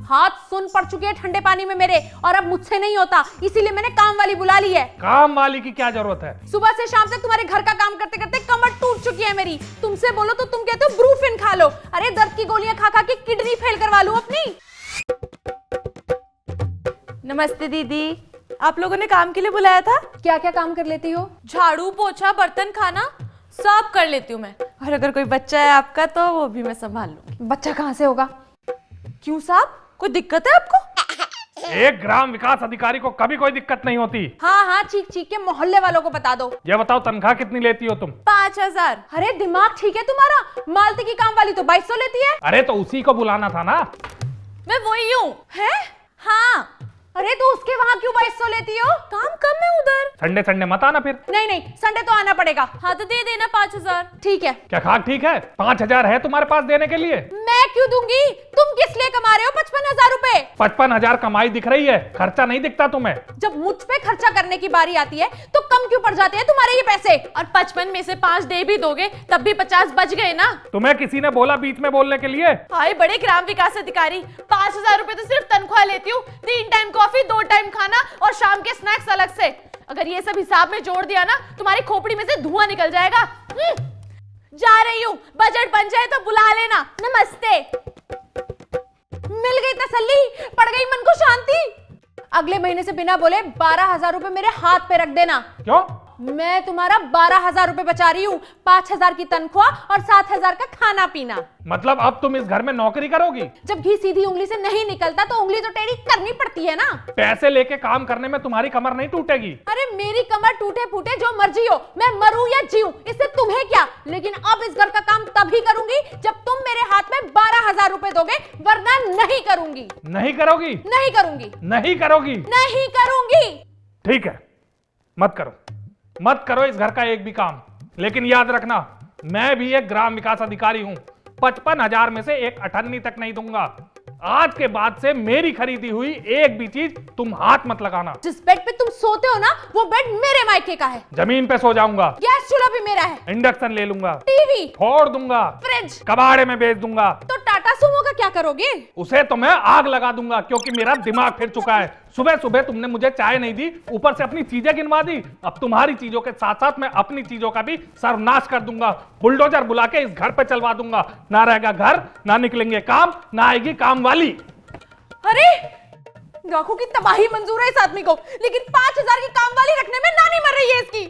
हाथ सुन पड़ चुके हैं ठंडे पानी में मेरे, और अब मुझसे नहीं होता, इसीलिए मैंने काम वाली बुला ली है। काम वाली की क्या जरूरत है? सुबह से शाम तक तुम्हारे घर का काम करते करते कमर टूट चुकी है मेरी। तुमसे बोलो तो तुम कहते हो ब्रूफिन खा लो। अरे दर्द की गोलियां खा खा के किडनी फेल करवा लूं अपनी। नमस्ते दीदी, आप लोगों ने काम के लिए बुलाया था? क्या क्या काम कर लेती हो? झाड़ू, पोछा, बर्तन, खाना सब कर लेती हूँ मैं। और अगर कोई बच्चा है आपका तो वो भी मैं संभाल लूंगी। बच्चा कहाँ से होगा? क्यों साहब, कोई दिक्कत है आपको? एक ग्राम विकास अधिकारी को कभी कोई दिक्कत नहीं होती। हाँ हाँ, चीख चीख के मोहल्ले वालों को बता दो। ये बताओ तनख्वाह कितनी लेती हो तुम? 5000। अरे दिमाग ठीक है तुम्हारा? मालती की काम वाली तो 2200 लेती है। अरे तो उसी को बुलाना था ना। मैं वही हूँ। है? हाँ। अरे तो उसके वहाँ क्यों 2200 लेती हो? काम कम है उधर। संडे संडे मत आना फिर। नहीं नहीं, संडे तो आना पड़ेगा। हाँ तो दे देना 5000। ठीक है। क्या खाक ठीक है? 5000 है तुम्हारे पास देने के लिए? मैं क्यों दूंगी? तुम किस लिए कमा रहे हो 55,000 रुपए? 55,000 कमाई दिख रही है, खर्चा नहीं दिखता तुम्हें। जब मुझ पे खर्चा करने की बारी आती है तो कम क्यों पड़ जाते हैं तुम्हारे ये पैसे? और 55 में से 5 दे भी दोगे तब भी 50 बच गए ना। तुम्हें किसी ने बोला बीच में बोलने के लिए? हाय बड़े ग्राम विकास अधिकारी, 5000 रुपए तो सिर्फ तनख्वाह लेती हूँ। 3 टाइम कॉफी, 2 टाइम खाना और शाम के स्नैक्स अलग से। अगर ये सब हिसाब में जोड़ दिया ना, तुम्हारी खोपड़ी में से धुआं निकल जाएगा। जा रही हूँ, बजट बन जाए तो बुला लेना। नमस्ते। मिल गई तसल्ली, पड़ गई मन को शांति। अगले महीने से बिना बोले 12,000 रुपए मेरे हाथ पे रख देना। क्यों? मैं तुम्हारा 12,000 रुपए बचा रही हूँ। 5,000 की तनख्वाह और 7,000 का खाना पीना। मतलब अब तुम इस घर में नौकरी करोगी? जब घी सीधी उंगली से नहीं निकलता तो उंगली तो टेढ़ी करनी पड़ती है ना। पैसे लेके काम करने में तुम्हारी कमर नहीं टूटेगी। अरे मेरी कमर टूटे फूटे जो मर्जी हो, मैं मरूं या जीऊं, इससे तुम्हें क्या। लेकिन अब इस घर का काम तभी करूंगी जब तुम मेरे हाथ में 12,000 रुपए दोगे, वरना नहीं करूंगी। नहीं करोगी? नहीं करूंगी। नहीं करोगी? नहीं करूंगी। ठीक है, मत करो, मत करो इस घर का एक भी काम। लेकिन याद रखना, मैं भी एक ग्राम विकास अधिकारी हूं। 55,000 में से एक अठन्नी तक नहीं दूंगा। आज के बाद से मेरी खरीदी हुई एक भी चीज तुम हाथ मत लगाना। जिस बेड पे तुम सोते हो ना, वो बेड मेरे मायके का है। जमीन पे सो जाऊंगा। गैस चूल्हा भी मेरा है। इंडक्शन ले लूंगा। टीवी फोड़ दूंगा। फ्रिज कबाड़े में बेच दूंगा। तो टाटा सुमो का क्या करोगे? उसे तो मैं आग लगा दूंगा, क्योंकि मेरा दिमाग फिर चुका है। सुबह सुबह तुमने मुझे चाय नहीं दी, ऊपर से अपनी चीजें गिनवा दी। अब तुम्हारी चीजों के साथ साथ मैं अपनी चीजों का भी सर्वनाश कर दूंगा। बुलडोजर बुला के इस घर पे चलवा दूंगा। ना रहेगा घर, ना निकलेंगे काम, ना आएगी काम वाली। अरे लाखों की तबाही मंजूर है इस आदमी को, लेकिन 5,000 की काम वाली रखने में नानी मर रही है इसकी।